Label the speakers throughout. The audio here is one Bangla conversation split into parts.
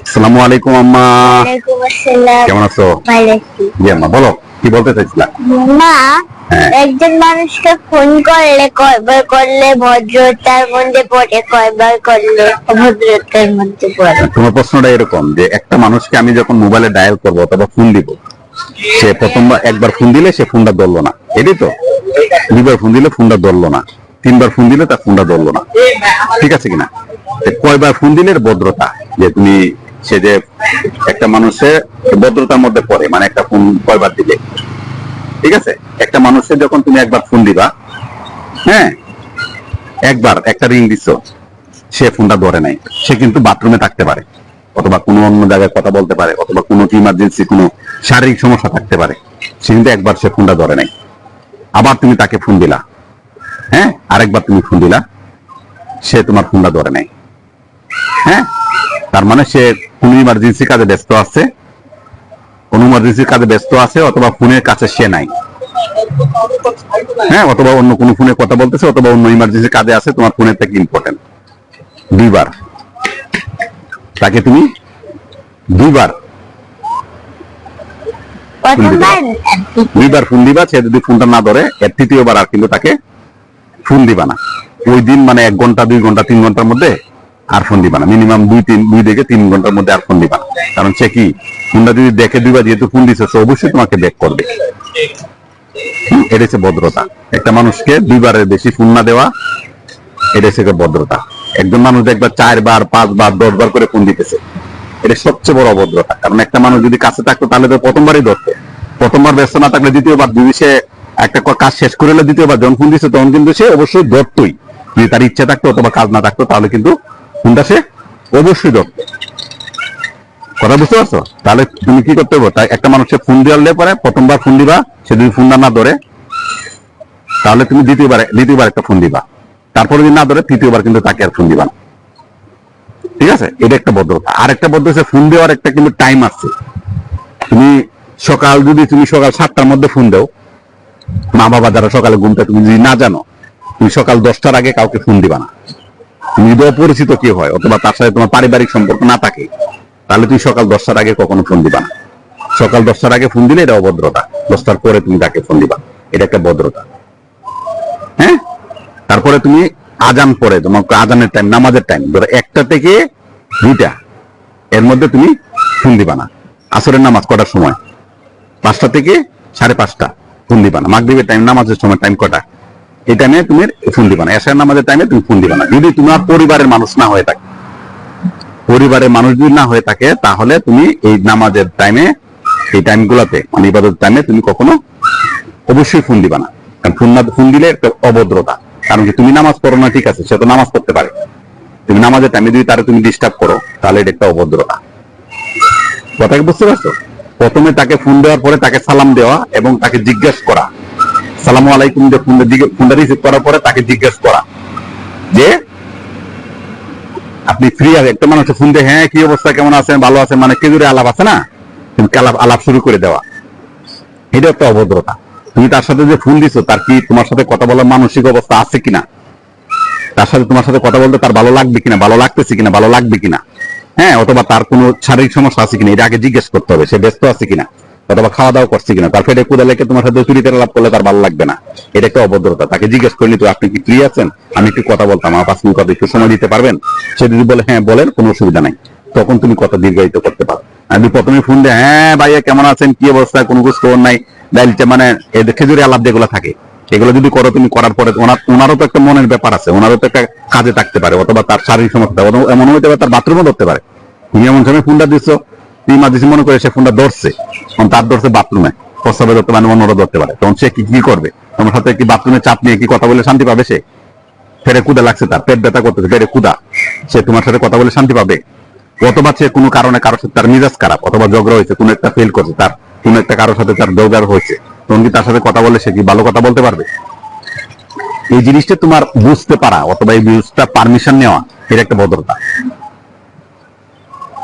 Speaker 1: আসসালামু আলাইকুম আম্মা।
Speaker 2: ওয়ালাইকুম আসসালাম।
Speaker 1: কেমন আছো?
Speaker 2: ভালো আছি।
Speaker 1: জি আম্মা, বলো কি বলতে চাইছিলা?
Speaker 2: মা,
Speaker 1: হ্যাঁ।
Speaker 2: একজন মানুষকে ফোন করলে কয়বার করলে ভদ্রতার মধ্যে পড়ে, কয়বার করলে অভদ্রতার মধ্যে পড়ে?
Speaker 1: তোমার প্রশ্নটা এরকম যে একটা মানুষকে আমি যখন মোবাইলে ডায়াল করবো অথবা ফোন দিব, সে প্রথমবার একবার ফোন দিলে সে ফোনটা ধরলো না, এটাই তো? দুইবার ফোন দিলে ফোনটা ধরলো না, তিনবার ফোন দিলে তার ফোনটা ধরলো না, ঠিক আছে কিনা? কয়বার ফোন দিলে ভদ্রতা, যে তুমি সে যে একটা মানুষের ভদ্রতার মধ্যে পড়ে, মানে একটা ফোন কয়বার দিলে, ঠিক আছে? একটা মানুষের যখন তুমি একবার ফোন দিবা, হ্যাঁ, একবার একটা রিং দিচ্ছ, সে ফোনটা ধরে নাই, সে কিন্তু বাথরুমে থাকতে পারে, অথবা কোনো অন্য জায়গায় কথা বলতে পারে, অথবা কোনো ইমার্জেন্সি কোনো শারীরিক সমস্যা থাকতে পারে, সে কিন্তু একবার সে ফোনটা ধরে নাই। আবার তুমি তাকে ফোন দিলা, হ্যাঁ, আরেকবার তুমি ফোন দিলা, সে তোমার ফোনটা ধরে নাই, হ্যাঁ, তার মানে সে কোনো ইমার্জেন্সি কাজে ব্যস্ত আছে, কোনো ইমার্জেন্সি কাজে ব্যস্ত আছে, অথবা ফোনের কাছে সে নাই, হ্যাঁ, অথবা অন্য কোনো ফোনে কথা বলতেছে, অথবা অন্য ইমার্জেন্সি কাজে আছে, তোমার ফোনের থেকে ইম্পর্টেন্ট। দুইবার তাকে তুমি দুইবার দুইবার ফোন দিবা, সে যদি ফোনটা না ধরে এর তৃতীয়বার আর কিন্তু তাকে ফোন দিবা না। ওই দিন মানে 1 ঘন্টা 2 ঘন্টা 3 ঘন্টার মধ্যে আর ফোন দিবা না, মিনিমাম 2 থেকে 3 ঘন্টার মধ্যে আর ফোন দিবা না। কারণ সে কি, ফোনটা যদি দেখে দুইবার যেহেতু ফোন দিচ্ছে, সে অবশ্যই তোমাকে ব্যাক করবে। এটা হচ্ছে ভদ্রতা। একটা মানুষকে দুইবারের বেশি ফোন না দেওয়া, এটা হচ্ছে ভদ্রতা। একজন মানুষ একবার 4 বার 5 বার 10 বার করে ফোন দিতেছে, এটা সবচেয়ে বড় অভদ্রতা। কারণ একটা মানুষ যদি কাছে থাকতো তাহলে তো প্রথমবারই ধরতো, প্রথমবার ব্যস্ত না থাকলে দ্বিতীয়বার, যদি সে একটা কাজ শেষ করে এলে দ্বিতীয়বার যখন ফোন দিচ্ছে, তখন কিন্তু সে অবশ্যই ধরতই। যদি তার ইচ্ছা থাকতো অথবা কাজ না থাকতো, তাহলে কিন্তু ফোনটা সে অবশ্যই ধরত। কথা বুঝতে পারছো? তাহলে তুমি কি করতে হবে, তাই একটা মানুষকে ফোন দেওয়ার পরে প্রথমবার ফোন দিবা, সে যদি ফোনটা না ধরে, তাহলে তুমি দ্বিতীয়বার একটা ফোন দিবা, তারপরে যদি না ধরে তৃতীয়বার কিন্তু তাকে আর ফোন দিবা না, ঠিক আছে? এটা একটা ভদ্রতা। আর একটা ভদ্রতা, ফোন দেওয়ার একটা কিন্তু টাইম আছে। তুমি তুমি সকাল 7টার মধ্যে ফোন দাও, মা বাবা যারা সকালে ঘুমটা তুমি যদি না জানো, তুমি সকাল 10টার আগে কাউকে ফোন দিবা না। তুমি যদি অপরিচিত কেউ হয়, অথবা তার সাথে তোমার পারিবারিক সম্পর্ক না থাকে, তাহলে তুমি সকাল 10টার আগে কখনো ফোন দিবা না। সকাল 10টার আগে ফোন দিলে এটা অভদ্রতা। 10টার পরে তুমি তাকে ফোন দিবা, এটা একটা ভদ্রতা, হ্যাঁ। তারপরে তুমি আজান পরে, তোমার আজানের টাইম, নামাজের টাইম ধরো 1টা থেকে 2টা, এর মধ্যে তুমি ফোন দিবা না। আসরের নামাজ কটার সময়? 5টা থেকে 5:30 ফোন দিবা না। মাগরিবের টাইম, নামাজের সময় টাইম কটা? এই টাইমে তুমি ফোন দিবা না। এশার নামাজের টাইমে তুমি ফোন দিবা না। যদি তোমার পরিবারের মানুষ না হয়ে থাকে, পরিবারের মানুষ যদি না হয়ে থাকে, তাহলে তুমি এই নামাজের টাইমে, এই টাইমগুলোতে, মানে ইবাদতের টাইমে তুমি কখনো অবশ্যই ফোন দিবা না। কারণ ফোন দিলে একটা অভদ্রতা। কারণ কি, তুমি নামাজ পড়ো না, ঠিক আছে, সে তো নামাজ পড়তে পারে, তুমি নামাজের টাইমে যদি তারা তুমি ডিস্টার্ব করো, তাহলে এটা একটা অভদ্রতা। কথা কি বুঝতে পারছো? প্রথমে তাকে ফোন দেওয়ার পরে তাকে সালাম দেওয়া এবং তাকে জিজ্ঞেস করা, সালামু আলাইকুম, ফোনটা রিসিভ করার পরে তাকে জিজ্ঞেস করা যে আপনি ফ্রি আছে। একটা মানুষের ফোন দিয়ে, হ্যাঁ কি অবস্থা, কেমন আছেন, ভালো আছেন, মানে কেজুরে আলাপ আছে না, তুমি আলাপ শুরু করে দেওয়া, এটা একটা অভদ্রতা। তুমি তার সাথে যে ফোন দিছো, তার কি তোমার সাথে কথা বলার মানসিক অবস্থা আছে কিনা, তার সাথে তোমার সাথে কথা বলতে তার ভালো লাগবে কিনা, ভালো লাগতেছে কিনা, ভালো লাগবে কিনা, হ্যাঁ, অথবা তার কোনো শারীরিক সমস্যা আছে কিনা, এটা আগে জিজ্ঞেস করতে হবে। সে ব্যস্ত আছে কিনা, অথবা খাওয়া দাওয়া করছে কিনা। তার পেটে ক্ষুধা লেগে তোমার সাথে চুরিতে আলাপ করলে তার ভালো লাগবে না, এটা একটা অভদ্রতা। তাকে জিজ্ঞেস করে নিতে, আপনি কি ফ্রি আছেন, আমি একটু কথা বলতাম, আমার 5 মিনিট কথা একটু সময় দিতে পারবেন? সে যদি বলে হ্যাঁ বলেন, কোনো অসুবিধা নাই, তখন তুমি কথা দীর্ঘায়িত করতে পারো। আমি প্রথমে ফোন দিয়ে, হ্যাঁ ভাইয়া কেমন আছেন, কি অবস্থা, কোনো কিছু খবর নাই, ডাইলটা মানে খেজুরি আলাপ যেগুলো থাকে, এগুলো যদি করো, তুমি করার পরে ওনারও তো একটা মনের ব্যাপার আছে, ওনারও তো একটা কাজে থাকতে পারে, অথবা তার শারীরিক সমস্যা এমন হইতে পারে, তার বাথরুমও ধরতে পারে। তুমি এমন সময় ফোনটা দিচ্ছ, তুমি ইমার্জেন্সি মনে করে সে ফোনটা ধরছে, তার ধরছে বাথরুমে, প্রস্তাবে ধরতে পারে, অন্যরা ধরতে পারে, তখন সে কি করবে? তোমার সাথে কি বাথরুমে চাপ নিয়ে কি কথা বলে শান্তি পাবে? সে পেটে ক্ষুধা লাগছে, তার পেট ব্যথা করতেছে, পেটে ক্ষুধা, সে তোমার সাথে কথা বলে শান্তি পাবে? অথবা সে কোনো কারণে কারোর সাথে তার মিজাজ খারাপ, অথবা ঝগড়া হয়েছে, কোনো একটা ফেল করছে, তার কোনো একটা কারোর সাথে তার ঝগড়া হয়েছে, তখন কি তার সাথে কথা বলে সে কি ভালো কথা বলতে পারবে? এই জিনিসটা তোমার বুঝতে পারা, অথবা এই জিনিসটা পারমিশন নেওয়া, এটা একটা ভদ্রতা।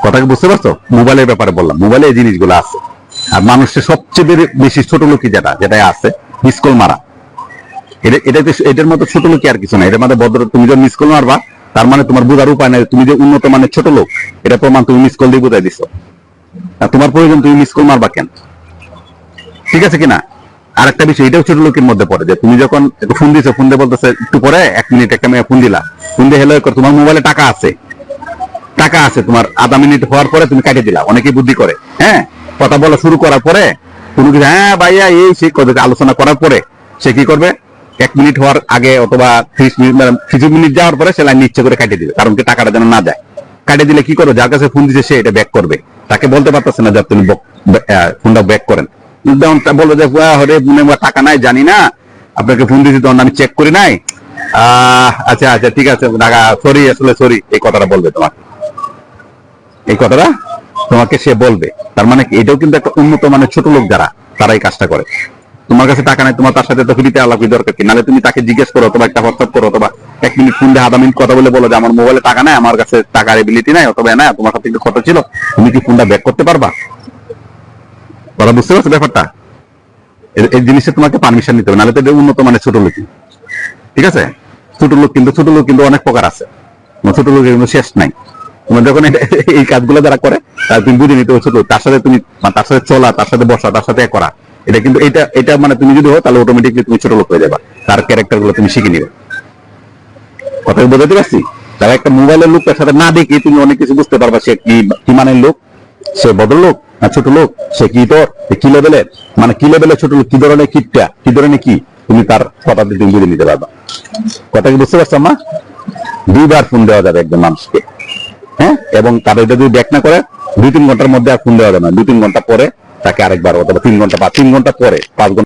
Speaker 1: কথা কি বুঝতে পারছো? মোবাইলের ব্যাপারে বললাম, মোবাইলে এই জিনিসগুলো আছে। আর মানুষের সবচেয়ে বেশি ছোট লোকই যেটা আছে, মিস কল মারা। এটার মতো ছোট লোকই আর কিছু না। এটার মধ্যে ভদ্রতা। তুমি যখন মিস কল মারবা, তার মানে তোমার বোঝার উপায় নাই, তুমি যে উন্নত মানের ছোট লোক এটা প্রমাণ তুমি মিস কল দিয়ে বোঝাই দিছো। আর তোমার প্রয়োজন তুমি মিস কল মারবা কেন? ঠিক আছে কিনা? আর একটা বিষয়, এটাও ছোট লোকের মধ্যে পড়ে যে তুমি যখন ফোন দিছো, ফোন দিয়ে বলতেছে একটু পরে 1 মিনিট একটা মেয়ে ফোন দিলা, ফোন দিয়ে হেলো কর, তোমার মোবাইলে টাকা আছে, টাকা আছে, তোমার আধা মিনিট হওয়ার পরে তুমি কাটিয়ে দিলা। অনেকেই বুদ্ধি করে, হ্যাঁ, কথা বলা শুরু করার পরে কোনো কিছু হ্যাঁ ভাইয়া এই সেই আলোচনা করার পরে সে কি করবে, 1 মিনিট হওয়ার আগে অথবা 30 মিনিট কিছু মিনিট যাওয়ার পরে সে লাইন ইচ্ছে করে কাটিয়ে দিবে, কারণ কি টাকাটা যেন না যায়। কাটিয়ে দিলে কি করো, যার কাছে ফোন দিছে সে এটা ব্যাক করবে, তাকে বলতে পারতেছে না যে তুমি ফোনটা ব্যাক করেন, বলবো যে হরে টাকা নাই জানি না, আপনাকে ফোন দিয়েছি তখন আমি চেক করি নাই, আচ্ছা আচ্ছা ঠিক আছে সরি, আসলে সরি, এই কথাটা বলবে তোমাকে, এই কথাটা তোমাকে সে বলবে। তার মানে এটাও কিন্তু একটা উন্নত মানের ছোট লোক যারা, তারা এই কাজটা করে। তোমার কাছে টাকা নাই, তোমার তার সাথে তো ফ্রিতে আলাপ দরকার কি, নাহলে তুমি তাকে জিজ্ঞেস করো অথবা একটা হোয়াটসঅ্যাপ করো অথবা 1 মিনিট ফোন দিয়ে আধা মিনিট কথা বলো যে আমার মোবাইলে টাকা নাই, আমার কাছে টাকার এবিলিটি নাই, অথবা না তোমার কাছে একটু কথা ছিল, তুমি কি ফোনটা ব্যাক করতে পারবা? কথা বুঝতে পারছো ব্যাপারটা? এই জিনিসটা তোমাকে পারমিশন নিতে হবে, নাহলে তো এটা উন্নত মানের ছোট লোক। ঠিক আছে? ছোট লোক কিন্তু অনেক প্রকার আছে, ছোট লোকের কিন্তু শেষ নাই। তোমার যখন এই কাজগুলো যারা করে তার তুমি বুঝে নিতে ছোট, তার সাথে তুমি তার সাথে চলা, তার সাথে বসা, তার সাথে করা, এটা কিন্তু এটা মানে তুমি যদি হো তাহলে অটোমেটিকলি তুমি ছোট লোক হয়ে যাবা, তার ক্যারেক্টার গুলো তুমি শিখে নিবে। কথা বোঝাতে পারছি? তারা একটা মোবাইলের লোক তার সাথে না দেখে তুমি অনেক কিছু বুঝতে পারবা, সে কি মানের লোক, সে বড় লোক না ছোট লোক, সে কি লেভেলের, মানে কি লেভেলের ছোট লোক, কি ধরনের কিটটা, কি ধরনের কি, তুমি তার কথা তুমি বুঝে নিতে পারবা। কথা কি বুঝতে পারছো মা? 2 বার ফোন দেওয়া যাবে একজন মানুষকে, হ্যাঁ, এবং তার এটা যদি ব্যাক না করে 2-3 ঘন্টার মধ্যে আর ফোন দেওয়া যাবে না, 2-3 ঘন্টা পরে তাকে আরেকবার, অথবা 3 ঘন্টা বা 3 ঘন্টা পরে 5 ঘন্টা